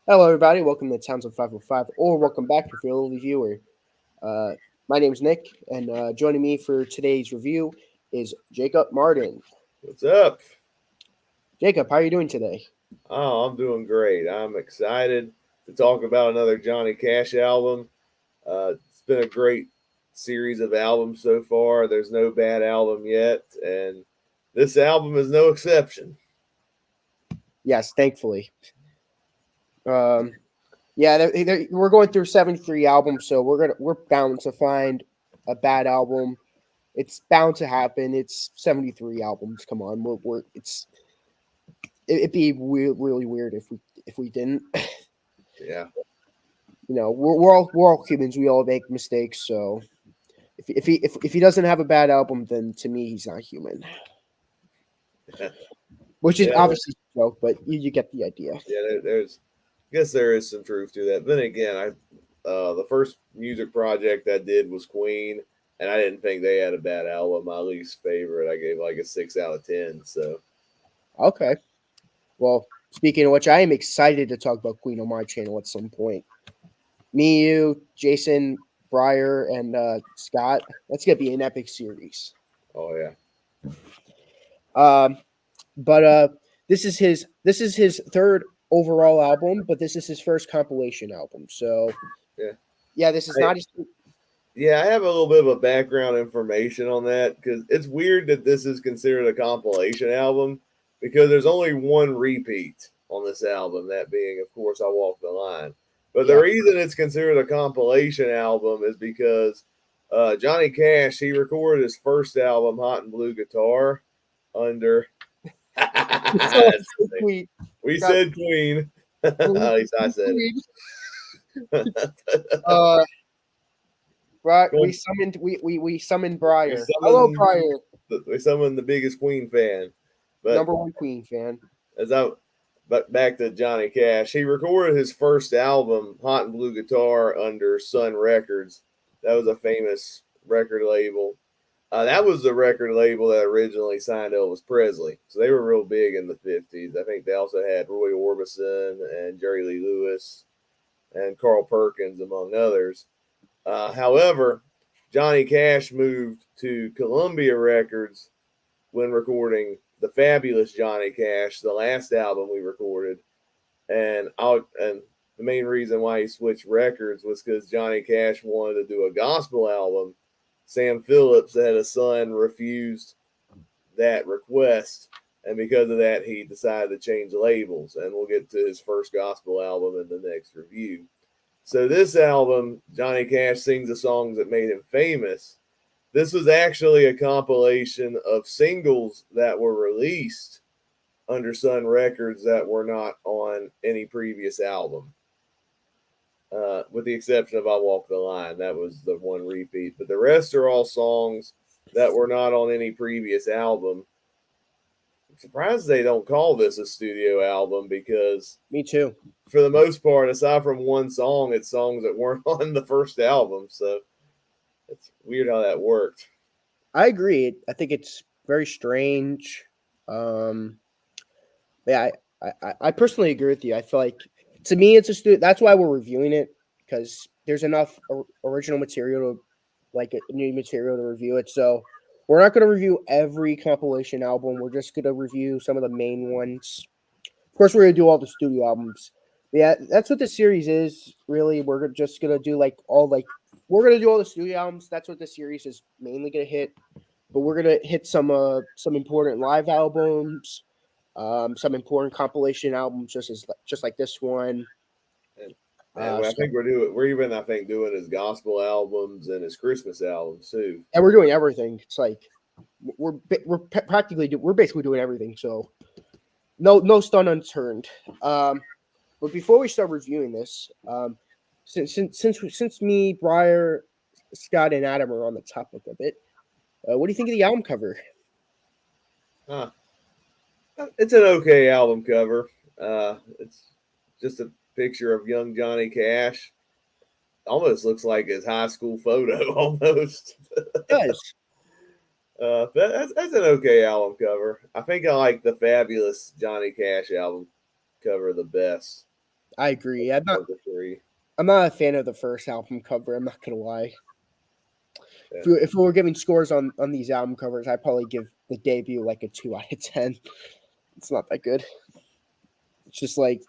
Hello, everybody. Welcome to Towns of 505, or welcome back if you're a early viewer. Uh, my name's Nick, and joining me for today's review is Jacob Martin. What's up? Jacob, how are you doing today? Oh, I'm doing great. I'm excited to talk about another Johnny Cash album. It's been a great series of albums so far. There's no bad album yet, and this album is no exception. Yes, thankfully. Um, yeah, we're going through 73 albums, so we're bound to find a bad album. It's bound to happen. It's 73 albums. Come on, it'd be really weird if we didn't. Yeah. We're all humans. We all make mistakes. So if he doesn't have a bad album, then to me he's not human. Which is Yeah, obviously a joke, but you get the idea. there's I guess there is some truth to that. Then again, I the first music project I did was Queen, and I didn't think they had a bad album. My least favorite, I gave like a 6 out of 10. So Okay. Well, speaking of which, I am excited to talk about Queen on my channel at some point. Me, you, Jason, Breyer, and Scott. That's gonna be an epic series. oh yeah. Um, but this is his third overall album, but this is his first compilation album. So Yeah. yeah, this is not his. Yeah, I have a little bit of a background information on that because it's weird that this is considered a compilation album because there's only one repeat on this album, that being, of course, I Walk the Line. But the Yeah. reason it's considered a compilation album is because Johnny Cash, he recorded his first album, Hot and Blue Guitar, under. So That's funny. we We got said Queen. At least I said it. uh right. We we summoned we summoned Briar. Hello, summoned Briar, we summoned the biggest Queen fan. But number one Queen fan. as I but back to Johnny Cash, he recorded his first album, Hot and Blue Guitar, under Sun Records. That was a famous record label. That was the record label that originally signed Elvis Presley. So they were real big in the 50s. I think they also had Roy Orbison and Jerry Lee Lewis and Carl Perkins, among others. However, Johnny Cash moved to Columbia Records when recording the fabulous Johnny Cash, the last album we recorded, and the main reason why he switched records was because Johnny Cash wanted to do a gospel album. Sam Phillips, that had a son, refused that request, and because of that, he decided to change labels. And we'll get to his first gospel album in the next review. So this album, Johnny Cash sings the songs that made him famous. This was actually a compilation of singles that were released under Sun Records that were not on any previous album, with the exception of I Walk the Line. That was the one repeat. But the rest are all songs that were not on any previous album. I'm surprised they don't call this a studio album because, Me too. for the most part, aside from one song, it's songs that weren't on the first album. So it's weird how that worked. I agree. I think it's very strange. Um, yeah, I personally agree with you. I feel like to me it's a That's why we're reviewing it because there's enough original material to new material to review it. So we're not going to review every compilation album. We're just going to review some of the main ones. Of course, we're going to do all the studio albums. But yeah, that's what the series is. Really, just going to do we're going to do all the studio albums. That's what the series is mainly going to hit. But we're going to hit some important live albums, some important compilation albums, just like this one. And I So think we're even I think doing his gospel albums and his Christmas albums too. and we're doing everything. It's like we're basically doing everything. So no stone unturned. But before we start reviewing this, since me, Briar, Scott, and Adam are on the topic of it, what do you think of the album cover? Huh. It's an okay album cover. It's just a picture of young Johnny Cash. Almost looks like his high school photo, almost. It does. That's an okay album cover. I think I like the fabulous Johnny Cash album cover the best. I agree. of the three. I'm not a fan of the first album cover. I'm not gonna lie. Yeah. If we were giving scores on these album covers, I'd probably give the debut like a 2 out of 10. It's not that good. It's just like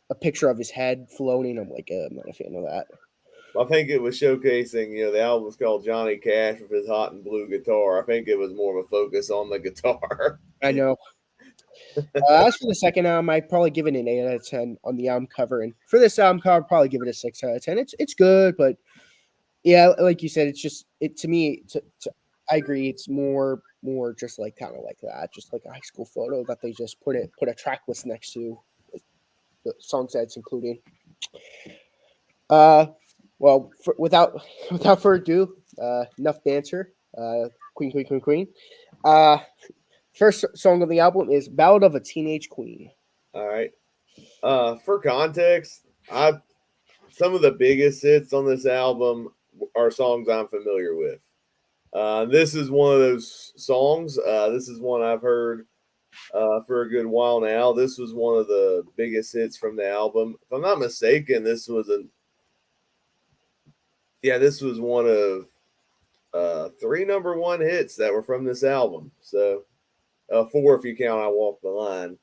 a picture of his head floating. I'm like, I'm not a fan of that. I think it was showcasing, the album was called Johnny Cash with his hot and blue guitar. I think it was more of a focus on the guitar. I know. As for the second album, I'd probably give it an 8 out of 10 on the album cover, and for this album cover, I'd probably give it a 6 out of 10. It's good, but yeah, like you said, it's just it to me. I agree. It's more just like kind of like that, just like a high school photo that they just put a track list next to like, the songs that it's including. Well, without further ado, enough banter. Queen. Uh, First song on the album is "Ballad of a Teenage Queen." All right. For context, some of the biggest hits on this album are songs I'm familiar with. This is one of those songs. This is one I've heard for a good while now. This was one of the biggest hits from the album. If I'm not mistaken, this was one of 3 number 1 hits that were from this album. So 4 if you count "I Walk the Line."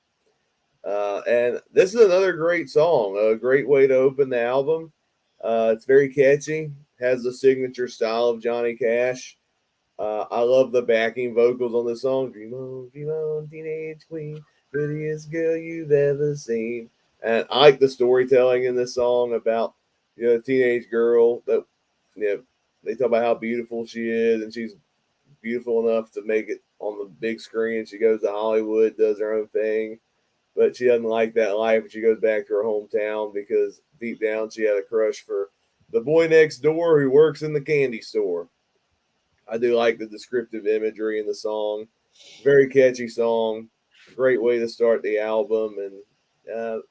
And this is another great song, a great way to open the album. It's very catchy, has the signature style of Johnny Cash. I love the backing vocals on this song. Dream on, teenage queen, prettiest girl you've ever seen. And I like the storytelling in this song about a teenage girl that they talk about how beautiful she is, and she's beautiful enough to make it on the big screen. She goes to Hollywood, does her own thing, but she doesn't like that life. She goes back to her hometown because deep down she had a crush for the boy next door who works in the candy store. I do like the descriptive imagery in the song. Very catchy song. Great way to start the album, and it's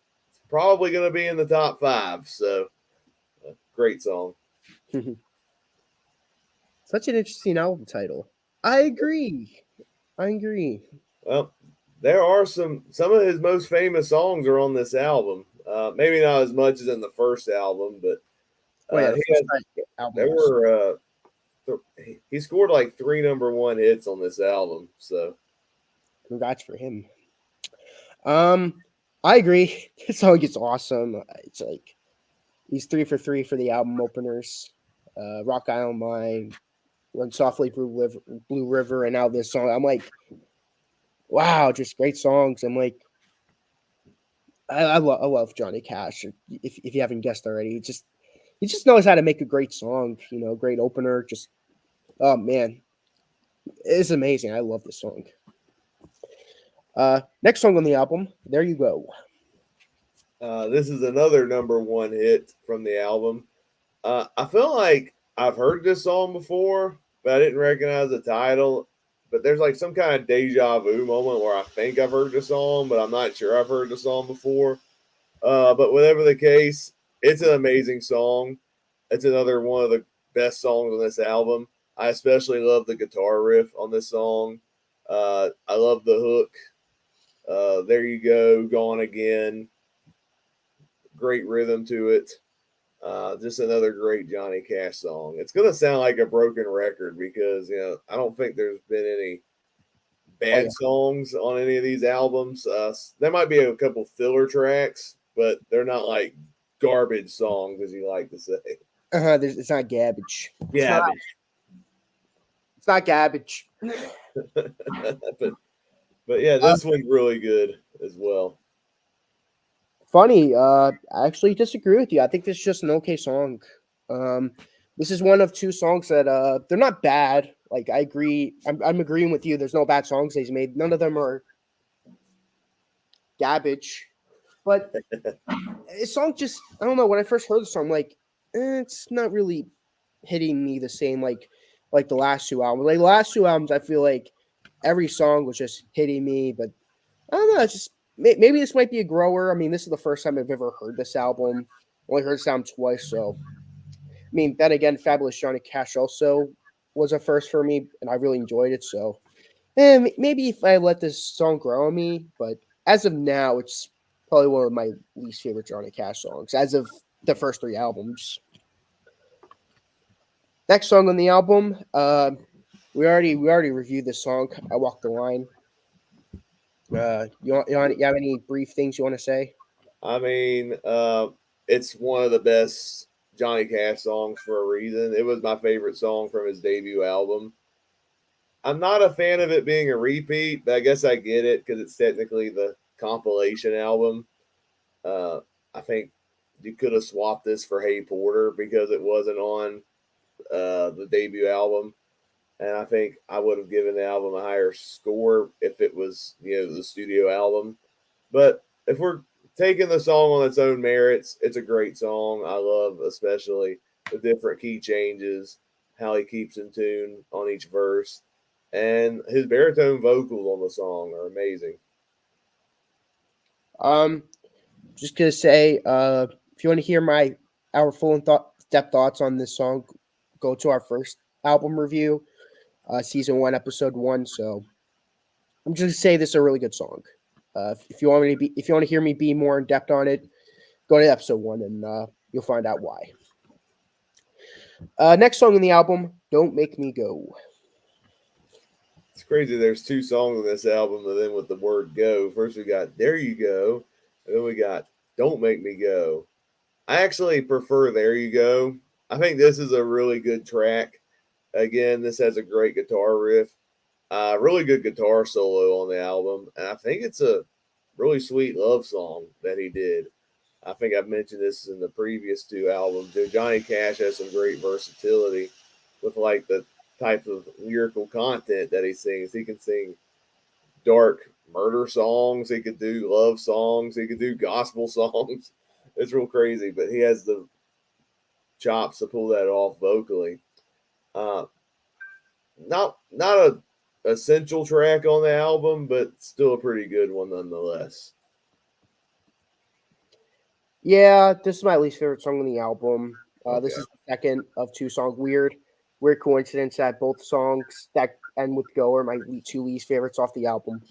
probably going to be in the top 5. So, great song. Such an interesting album title. I agree. Well, there are some of his most famous songs are on this album. Maybe not as much as in the first album, but there were he scored like 3 number 1 hits on this album. So congrats for him. I agree. This song is awesome. It's like he's 3 for 3 for the album openers. Rock Island Mine, Run Softly Blue River, and now this song. I'm like, wow, just great songs. I'm like, I love Johnny Cash. If you haven't guessed already, he just knows how to make a great song. Great opener. Just oh man, it's amazing. I love this song. Next song on the album, There You Go. This is another number 1 hit from the album. I feel like I've heard this song before, but I didn't recognize the title. But there's like some kind of deja vu moment where I think I've heard the song, but I'm not sure I've heard the song before. But whatever the case, it's an amazing song. It's another one of the best songs on this album. I especially love the guitar riff on this song. I love the hook. There You Go, Gone Again. Great rhythm to it. Just another great Johnny Cash song. It's going to sound like a broken record because, I don't think there's been any bad songs on any of these albums. There might be a couple filler tracks, but they're not like garbage songs, as you like to say. It's not garbage. Garbage. It's not garbage. but yeah, this one's really good as well. Funny, I actually disagree with you. I think this is just an okay song. This is one of 2 songs that they're not bad. Like I agree, I'm agreeing with you. There's no bad songs he's made. None of them are garbage. But this song just I don't know. When I first heard the song, I'm like, it's not really hitting me the same like the last 2 albums. Like the last 2 albums, I feel like every song was just hitting me. But I don't know. It's just maybe this might be a grower. I mean, this is the first time I've ever heard this album. Only heard this album twice, so I mean, then again, Fabulous Johnny Cash also was a first for me, and I really enjoyed it. So, maybe if I let this song grow on me, but as of now, it's probably one of my least favorite Johnny Cash songs as of the first 3 albums. Next song on the album, we already reviewed this song. I Walk the Line. You have any brief things you want to say? I mean, it's one of the best Johnny Cash songs for a reason. It was my favorite song from his debut album. I'm not a fan of it being a repeat, but I guess I get it because it's technically the compilation album. Uh, I think you could have swapped this for Hey Porter because it wasn't on the debut album, and I think I would have given the album a higher score if it was the studio album. But if we're taking the song on its own merits, it's a great song. I love especially the different key changes, how he keeps in tune on each verse, and his baritone vocals on the song are amazing. Um, just gonna say, if you want to hear our full and depth thoughts on this song, go to our first album review, season 1, episode 1. So I'm just gonna say this is a really good song. If you want to hear me be more in depth on it, go to episode 1 and you'll find out why. Next song in the album, "Don't Make Me Go." It's crazy. There's 2 songs on this album, and then with the word "go." First we got "There You Go," and then we got "Don't Make Me Go." I actually prefer "There You Go." I think this is a really good track. Again, this has a great guitar riff, really good guitar solo on the album, and I think it's a really sweet love song that he did. I think I've mentioned this in the previous 2 albums. Johnny Cash has some great versatility with like the type of lyrical content that he sings. He can sing dark murder songs. He could do love songs. He could do gospel songs. It's real crazy, but he has the chops to pull that off vocally. Uh, not a essential track on the album, but still a pretty good one nonetheless. Yeah, this is my least favorite song on the album. This Okay. is the second of 2 songs. Weird coincidence that both songs that end with "Go" are my 2 least favorites off the album.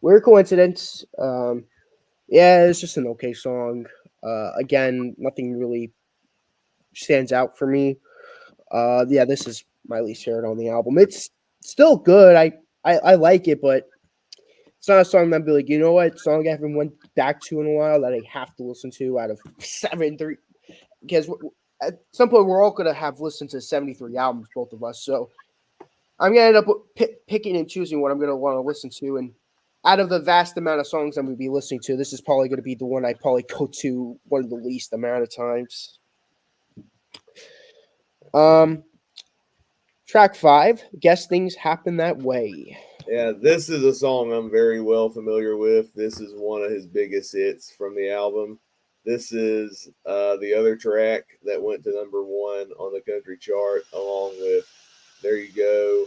Weird coincidence. Yeah, it's just an okay song. Again, nothing really stands out for me. Yeah, this is my least favorite on the album. It's still good. I like it, but it's not a song that I'd be like, you know what, song I haven't went back to in a while that I have to listen to out of 73. Because at some point we're all gonna have listened to 73 albums, both of us. So I'm gonna end up picking and choosing what I'm gonna want to listen to, and out of the vast amount of songs I'm gonna be listening to, this is probably gonna be the one I probably go to one of the least amount of times. Um, Track 5, "Guess Things Happen That Way." Yeah, this is a song I'm very well familiar with. This is one of his biggest hits from the album. This is the other track that went to #1 on the country chart, along with "There You Go"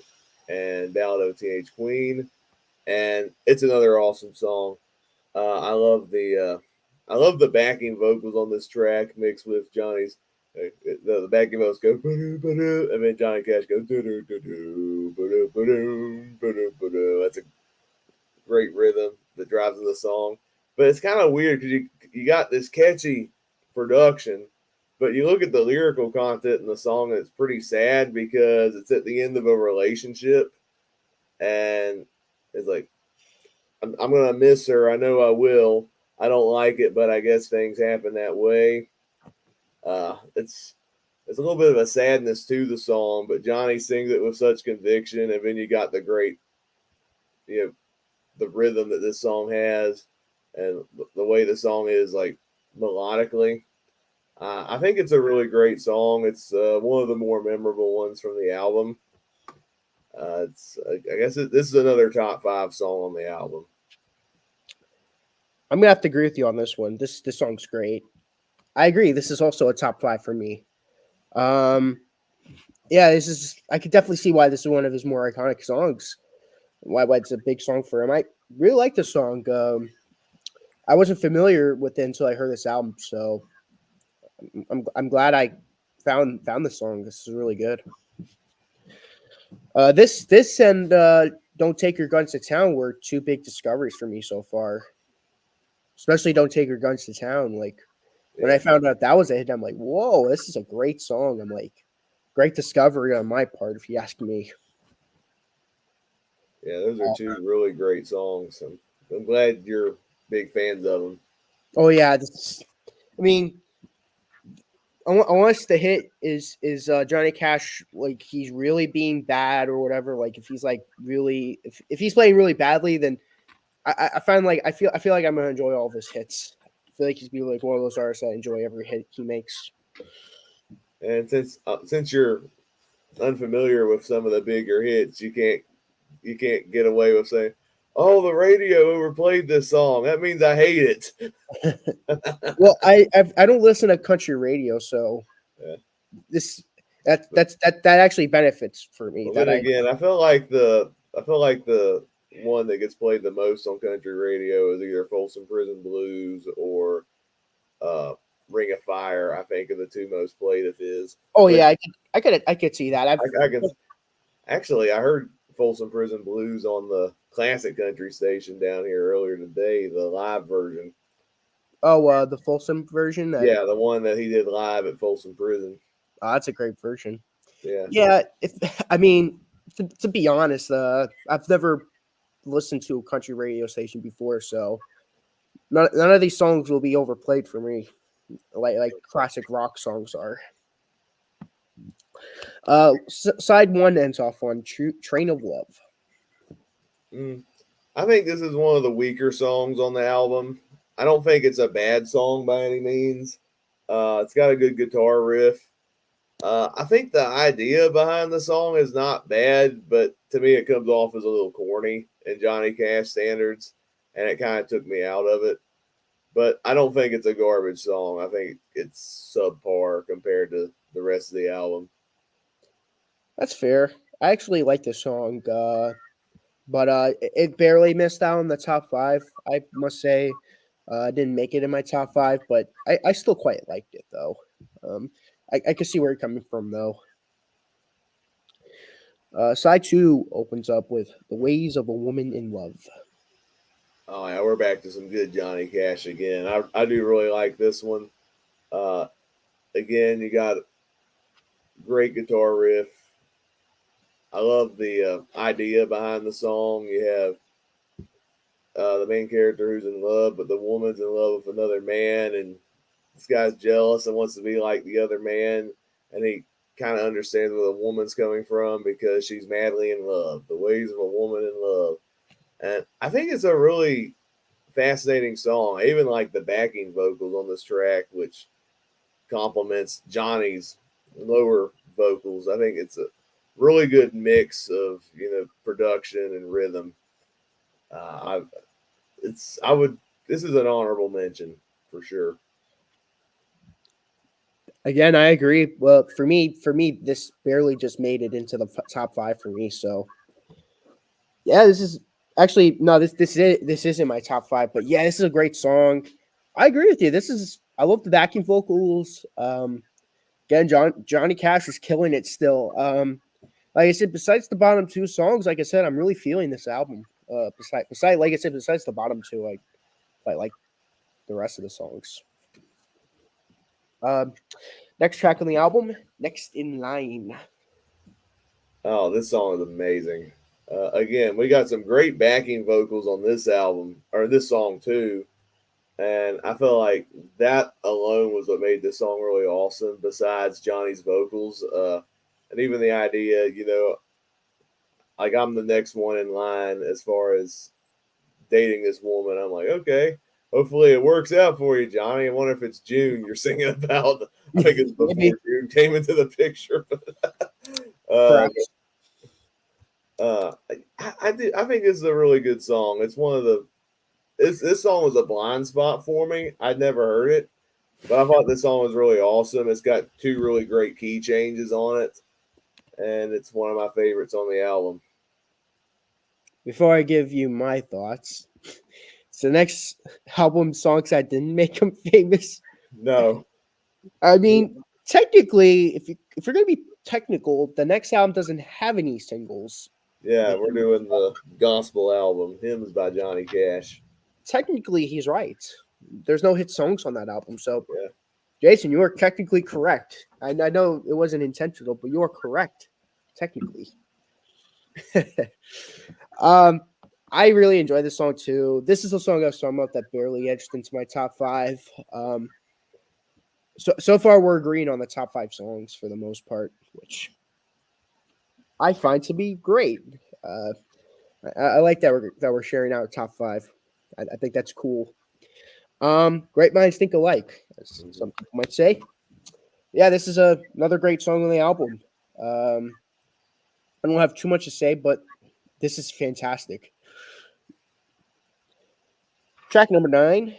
and "Ballad of a Teenage Queen." And it's another awesome song. I love the backing vocals on this track mixed with Johnny's. The backing vocals go ba-doo, and then Johnny Cash goes do-do-do-do, ba-doo, ba-doo, ba-doo, ba-doo. That's a great rhythm that drives the song. But it's kind of weird because you got this catchy production, but you look at the lyrical content in the song, and it's pretty sad because it's at the end of a relationship, and it's like, I'm gonna miss her. I know I will. I don't like it, but I guess things happen that way. It's a little bit of a sadness to the song, but Johnny sings it with such conviction, and then you got the great, you know, the rhythm that this song has, and the way the song is like melodically. I think it's a really great song. It's one of the more memorable ones from the album. I guess this is another top 5 song on the album. I'm gonna have to agree with you on this one. This song's great. I agree. This is also a top 5 for me. Yeah, this is. I could definitely see why this is one of his more iconic songs. Why it's a big song for him. I really like this song. I wasn't familiar with it until I heard this album, so I'm glad I found this song. This is really good. This and "Don't Take Your Guns to Town" were 2 big discoveries for me so far. especially "Don't Take Your Guns to Town." Like when Yeah, I found out that was a hit, I'm like, "Whoa, this is a great song." I'm like, great discovery on my part, if you ask me. yeah, those are two really great songs. I'm glad you're big fans of them. Oh yeah, I mean, unless the hit is Johnny Cash, like he's really being bad or whatever. Like if he's like really, if he's playing really badly, then I find like I feel like I'm gonna enjoy all of his hits. I feel like he's be like one of those artists that enjoy every hit he makes. And since you're unfamiliar with some of the bigger hits, you can't get away with saying, "Oh, the radio overplayed this song. That means I hate it." Well, I don't listen to country radio, so Yeah. this that actually benefits for me. Well, That then I again, I feel like the one that gets played the most on country radio is either Folsom Prison Blues or uh, Ring of Fire. I think are the two most played of his. oh Which yeah, I could see that. I can actually I heard Folsom Prison Blues on the classic country station down here earlier today, the live version. The Folsom version. Yeah, the one that he did live at Folsom Prison. That's a great version. Yeah. Yeah, if I mean to be honest, I've never listened to a country radio station before, so none of these songs will be overplayed for me, like classic rock songs are. Side one ends off on Train of Love. Mm. I think this is one of the weaker songs on the album. I don't think it's a bad song by any means. It's got a good guitar riff. I think the idea behind the song is not bad, but to me, it comes off as a little corny in Johnny Cash standards, and it kind of took me out of it. But I don't think it's a garbage song. I think it's subpar compared to the rest of the album. That's fair. I actually like this song, but it barely missed out on the top five. I must say, I didn't make it in my top five, but I still quite liked it though. Um, I can see where you're coming from though. Side two opens up with "The Ways of a Woman in Love." Oh yeah, we're back to some good Johnny Cash again. I do really like this one. Uh, Again, you got great guitar riff. I love the idea behind the song. You have the main character who's in love, but the woman's in love with another man, and this guy's jealous and wants to be like the other man, and he kind of understands where the woman's coming from because she's madly in love. The ways of a woman in love, and I think it's a really fascinating song. I even like the backing vocals on this track, which complements Johnny's lower vocals. I think it's a really good mix of production and rhythm. I it's I would This is an honorable mention for sure. Again, I agree. Well, for me, this barely just made it into the top five for me. So yeah, this is actually no, this isn't my top five, but yeah, this is a great song. I agree with you. I love the backing vocals. Again, Johnny Cash is killing it still. Like I said, besides the bottom two songs, like I said, I'm really feeling this album. Like I said, besides the bottom two, I like the rest of the songs. Um, Next track on the album, "Next in Line." Oh, this song is amazing. Again, we got some great backing vocals on this album or this song too, and I feel like that alone was what made this song really awesome. Besides Johnny's vocals, and even the idea, like I'm the next one in line as far as dating this woman. I'm like, okay, hopefully it works out for you, Johnny. I wonder if it's June you're singing about. I think it's Maybe before June came into the picture. uh, perhaps. I think this is a really good song. It's one of the this song was a blind spot for me. I'd never heard it, but I thought this song was really awesome. It's got two really great key changes on it, and it's one of my favorites on the album. Before I give you my thoughts, so the next album songs that didn't make him famous. No, I mean, technically, if you're gonna be technical, the next album doesn't have any singles. yeah, we're doing the gospel album, Hymns by Johnny Cash. Technically, he's right. There's no hit songs on that album. So, Yeah. Jason, you are technically correct. I know it wasn't intentional, but you are correct, technically. um, I really enjoy this song too. This is a song I was talking about that barely edged into my top five. So far we're agreeing on the top five songs for the most part, which I find to be great. I like that we're sharing our top five. I think that's cool. Great minds think alike, as some people might say. Yeah, this is another great song on the album. I don't have too much to say, but this is fantastic. Track number 9,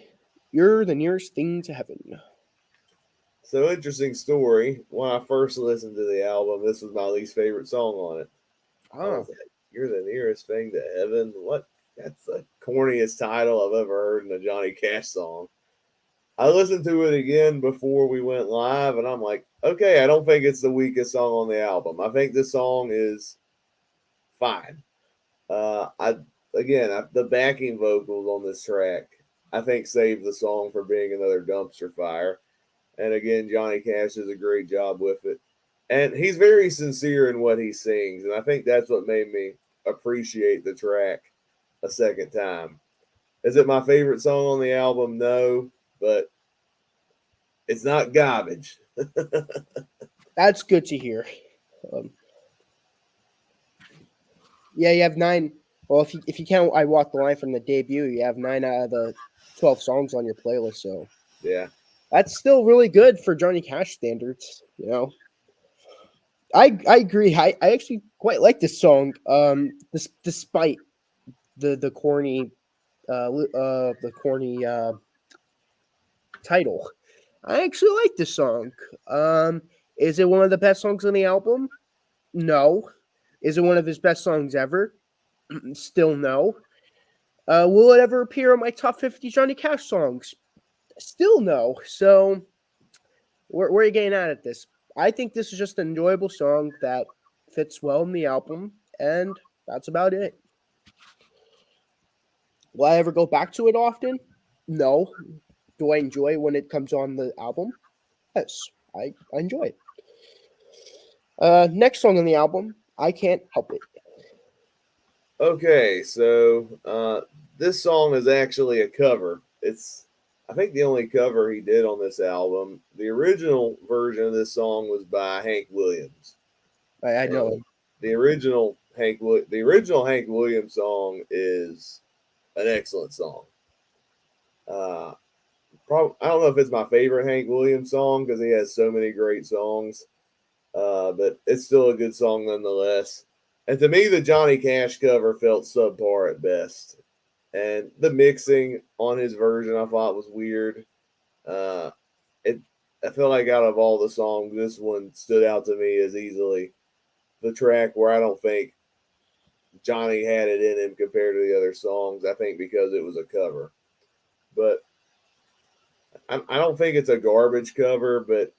You're the Nearest Thing to Heaven. So interesting story. When I first listened to the album, this was my least favorite song on it. I Oh, was like, "You're the nearest thing to heaven." What? That's the corniest title I've ever heard in a Johnny Cash song. I listened to it again before we went live, and I'm like, okay, I don't think it's the weakest song on the album. I think this song is fine. I again, the backing vocals on this track, I think, saved the song from being another dumpster fire. And again, Johnny Cash does a great job with it. And he's very sincere in what he sings. And I think that's what made me appreciate the track a second time. Is it my favorite song on the album? No, but it's not garbage. that's good to hear. Um, yeah, you have 9. Well, if you count I Walk the Line from the debut, you have 9 out of the 12 songs on your playlist. So Yeah. that's still really good for Johnny Cash standards. I agree. I actually quite like this song. Despite the corny the corny title, I actually like this song. Is it one of the best songs on the album? No. Is it one of his best songs ever? Still no. Will it ever appear on my top 50 Johnny Cash songs? Still no. So where are you getting at this? I think this is just an enjoyable song that fits well in the album, and that's about it. Will I ever go back to it often? No. Do I enjoy it when it comes on the album? Yes, I enjoy it. Next song on the album, I Can't Help It. Okay, so this song is actually a cover. It's, I think, the only cover he did on this album. The original version of this song was by Hank Williams. I know And it. the original Hank Williams song is an excellent song. Uh, I don't know if it's my favorite Hank Williams song because he has so many great songs, but it's still a good song nonetheless. And to me, the Johnny Cash cover felt subpar at best, and the mixing on his version I thought was weird. Uh, it I feel like out of all the songs, this one stood out to me as easily the track where I don't think Johnny had it in him compared to the other songs. I think because it was a cover, but I don't think it's a garbage cover, but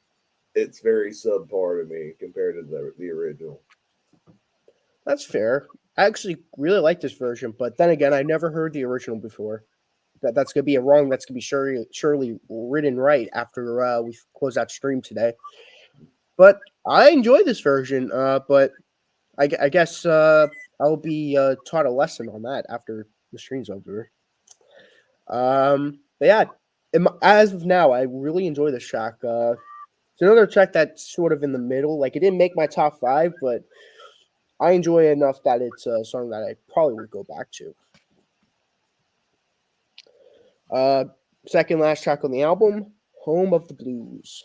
it's very subpar to me compared to the original. That's fair. I actually really like this version, but then again, I never heard the original before. That's gonna be a wrong. That's gonna be surely written right after we close out stream today. But I enjoy this version. But I guess I'll be taught a lesson on that after the stream's over. But yeah, as of now, I really enjoy this track. It's another track that's sort of in the middle. Like it didn't make my top five, but I enjoy it enough that it's a song that I probably would go back to. Uh, Second last track on the album, Home of the Blues.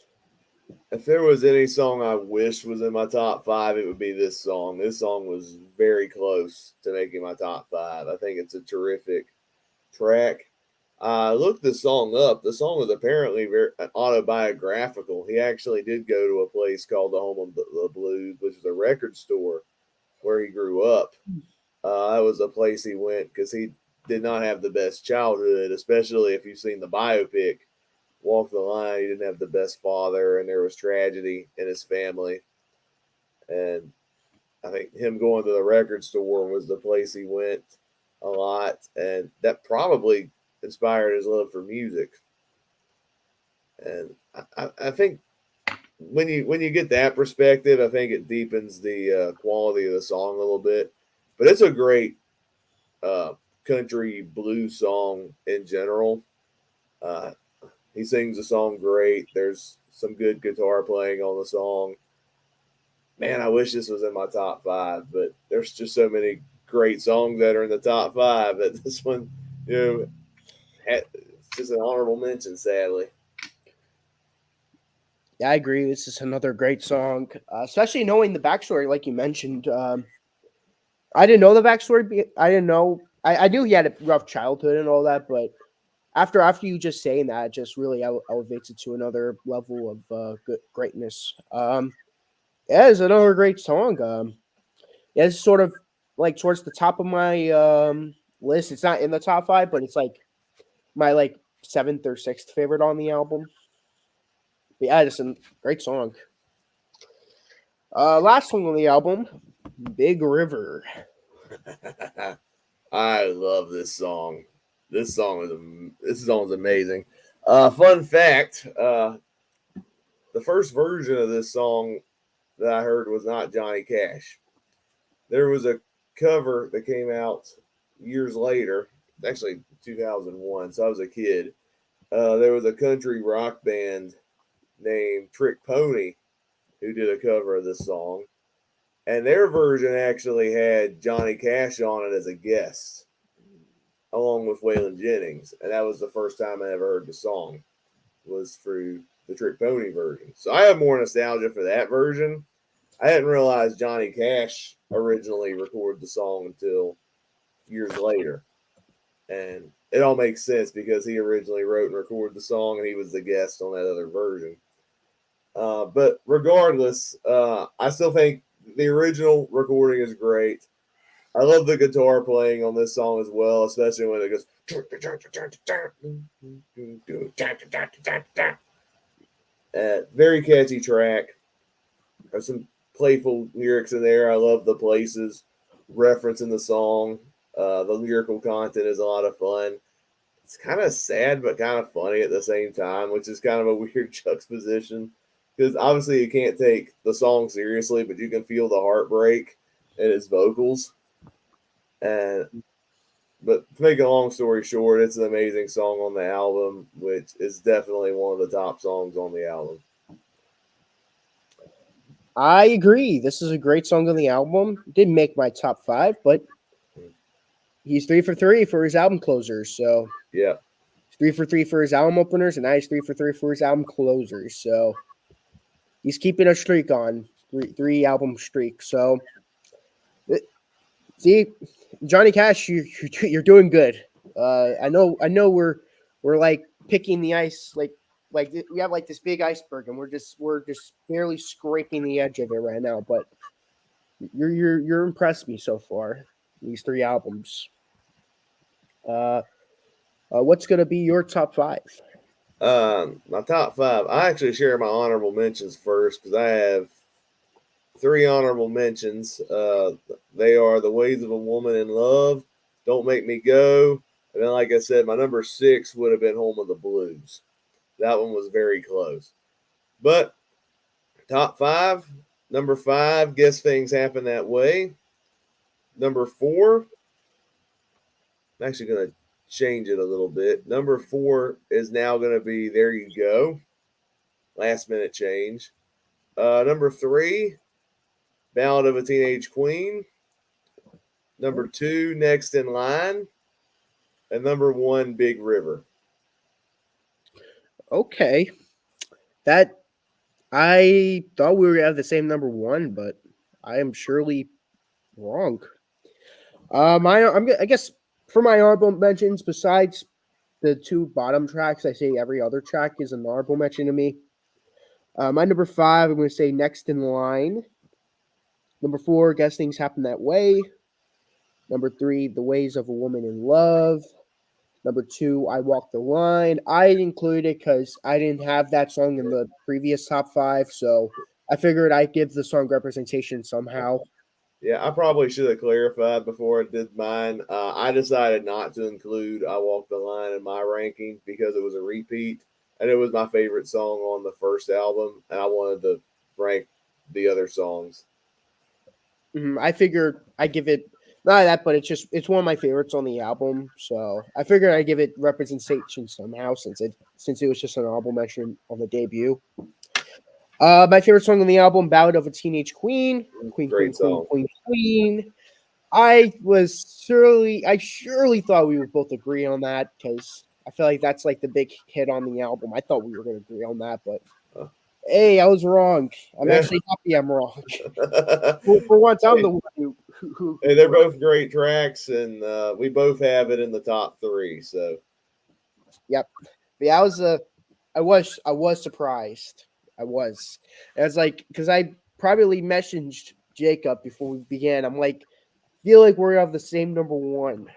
If there was any song I wish was in my top five, it would be this song. This song was very close to making my top five. I think it's a terrific track. I looked the song up. The song was apparently very autobiographical. He actually did go to a place called the Home of the Blues, which is a record store where he grew up. That was a place he went because he did not have the best childhood, especially if you've seen the biopic Walk the Line. He didn't have the best father, and there was tragedy in his family. And I think him going to the record store was the place he went a lot, and that probably inspired his love for music. And I think when you get that perspective, I think it deepens the quality of the song a little bit. But it's a great uh, country blues song in general. Uh, he sings the song great. There's some good guitar playing on the song. Man, I wish this was in my top five, but there's just so many great songs that are in the top five that this one, you know, it's just an honorable mention, sadly. Yeah, I agree. This is another great song, especially knowing the backstory, like you mentioned. I didn't know the backstory. I didn't know. I knew he had a rough childhood and all that, but after you just saying that, it just really elevates it to another level of greatness. Yeah, it's another great song. Yeah, it's sort of like towards the top of my list. It's not in the top five, but it's like my like seventh or sixth favorite on the album. But yeah, it's a great song. Last song on the album, Big River. I love this song. This song is amazing. Fun fact: the first version of this song that I heard was not Johnny Cash. There was a cover that came out years later, actually 2001. So I was a kid. There was a country rock band named Trick Pony who did a cover of this song, and their version actually had Johnny Cash on it as a guest, along with Waylon Jennings, and that was the first time I ever heard the song. Was through the Trick Pony version. So I have more nostalgia for that version. I didn't realize Johnny Cash originally recorded the song until years later, and it all makes sense because he originally wrote and recorded the song, and he was the guest on that other version. But regardless, I still think the original recording is great. I love the guitar playing on this song as well, especially when it goes. Very catchy track. There's some playful lyrics in there. I love the places reference in the song. The lyrical content is a lot of fun. It's kind of sad but kind of funny at the same time, which is kind of a weird juxtaposition because obviously you can't take the song seriously, but you can feel the heartbreak in his vocals. And but to make a long story short, it's an amazing song on the album, which is definitely one of the top songs on the album. I agree. This is a great song on the album. Didn't make my top five, but he's 3 for 3 for his album closers. So Yeah. 3 for 3 for his album openers, and now he's 3 for 3 for his album closers. So he's keeping a streak on three album streak. So see, Johnny Cash, you're doing good. I know we're like picking the ice, like we have like this big iceberg, and we're just barely scraping the edge of it right now. But you're impressed me so far. These three albums. What's gonna be your top five? My top five. I actually share my honorable mentions first because I have three honorable mentions. They are The Ways of a Woman in Love, Don't Make Me Go, and then, like I said, my number six would have been Home of the Blues. That one was very close. But top five, number five, Guess Things Happen That Way. Number four, I'm actually going to change it a little bit. Number four is now going to be There You Go. Last minute change. Number three, Ballad of a Teenage Queen. Number two, Next in Line. And number one, Big River. Okay, that I thought we were at the same number one, but I am surely wrong. I guess for my honorable mentions, besides the two bottom tracks, I say every other track is an honorable mention to me. My number five, I'm going to say Next in Line. Number four, Guess Things Happen That Way. Number three, The Ways of a Woman in Love. Number two, I Walk the Line. I included it because I didn't have that song in the previous top five, so I figured I'd give the song representation somehow. Yeah, I probably should have clarified before I did mine. I decided not to include I Walk the Line in my ranking because it was a repeat. and it was my favorite song on the first album, and I wanted to rank the other songs. I figured I give it not that, but it's one of my favorites on the album. So I figured I give it representation somehow since it was just an album mention on the debut. My favorite song on the album, "Ballad of a Teenage Queen," Queen, Queen, Great Queen, song. Queen, Queen. I surely thought we would both agree on that because I feel like that's like the big hit on the album. I thought we were going to agree on that, but Uh, hey, I was wrong. I'm yeah. actually happy I'm wrong. For once, I'm the one Hey, they're who's wrong. both great tracks, and we both have it in the top three. So Yep. But yeah, I was surprised. I was. And it's like because I probably messaged Jacob before we began. I'm like, feel like we're of the same number one.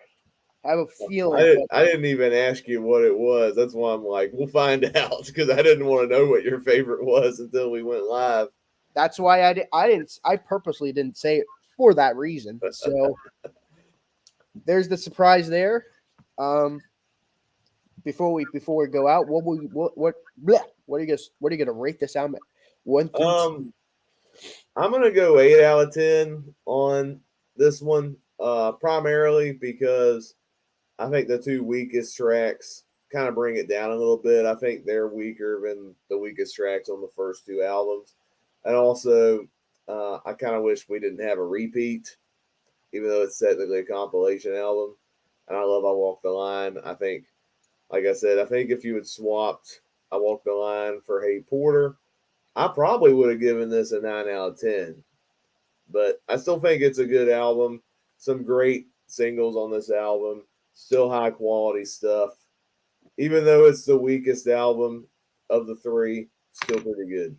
I have a feeling, but I didn't even ask you what it was. That's why I'm like, we'll find out because I didn't want to know what your favorite was until we went live. that's why I purposely didn't say it for that reason. So there's the surprise there. Um, before we go out, bleh, what are you gonna rate this album? 1 through Um, 10? I'm gonna go 8 out of 10 on this one, primarily because I think the two weakest tracks kind of bring it down a little bit. I think they're weaker than the weakest tracks on the first two albums, and also I kind of wish we didn't have a repeat, even though it's technically a compilation album. And I love "I Walk the Line." I think, like I said, I think if you had swapped "I Walk the Line" for "Hey Porter," I probably would have given this a 9 out of 10. But I still think it's a good album. Some great singles on this album. Still high quality stuff. Even though it's the weakest album of the three, still pretty good.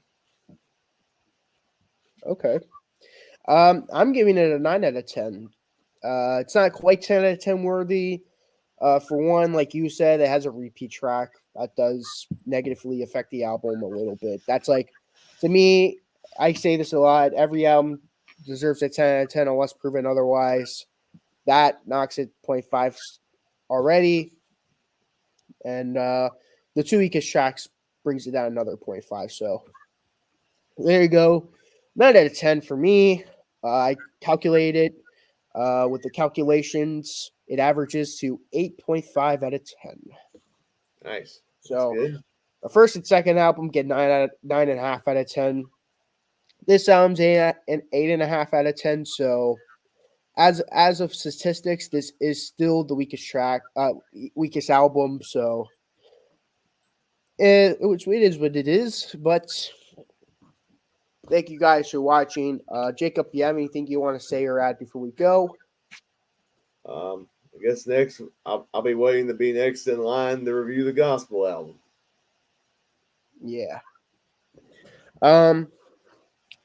Okay. I'm giving it a 9 out of 10. It's not quite 10 out of 10 worthy. For one, like you said, it has a repeat track that does negatively affect the album a little bit. That's like, to me, I say this a lot. Every album deserves a 10 out of 10 unless proven otherwise. That knocks it 0.5 already, and the two weakest tracks brings it down another 0.5. So there you go, 9 out of 10 for me. I calculated with the calculations, it averages to 8.5 out of 10. Nice. That's So good. the first and second album get 9.5 out of 10. This album's an 8.5 out of 10. So as of statistics, this is still the weakest album. So it is what it is. But thank you guys for watching. Jacob, you have anything you want to say or add before we go? I guess next, I'll be waiting to be next in line to review the gospel album. Yeah.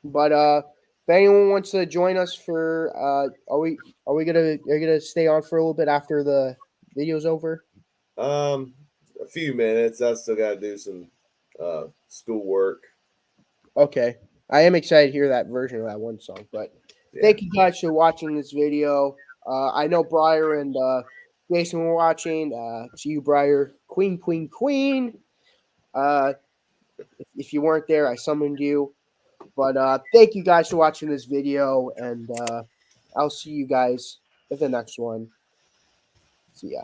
But if anyone wants to join us for are you gonna stay on for a little bit after the video's over? Um, a few minutes. I still got to do some schoolwork. Okay. I am excited to hear that version of that one song. But Yeah. thank you guys for watching this video. I know Briar and Jason were watching. To you, Briar, Queen, Queen, Queen. Uh, if you weren't there, I summoned you. But thank you guys for watching this video, and I'll see you guys in the next one. See ya.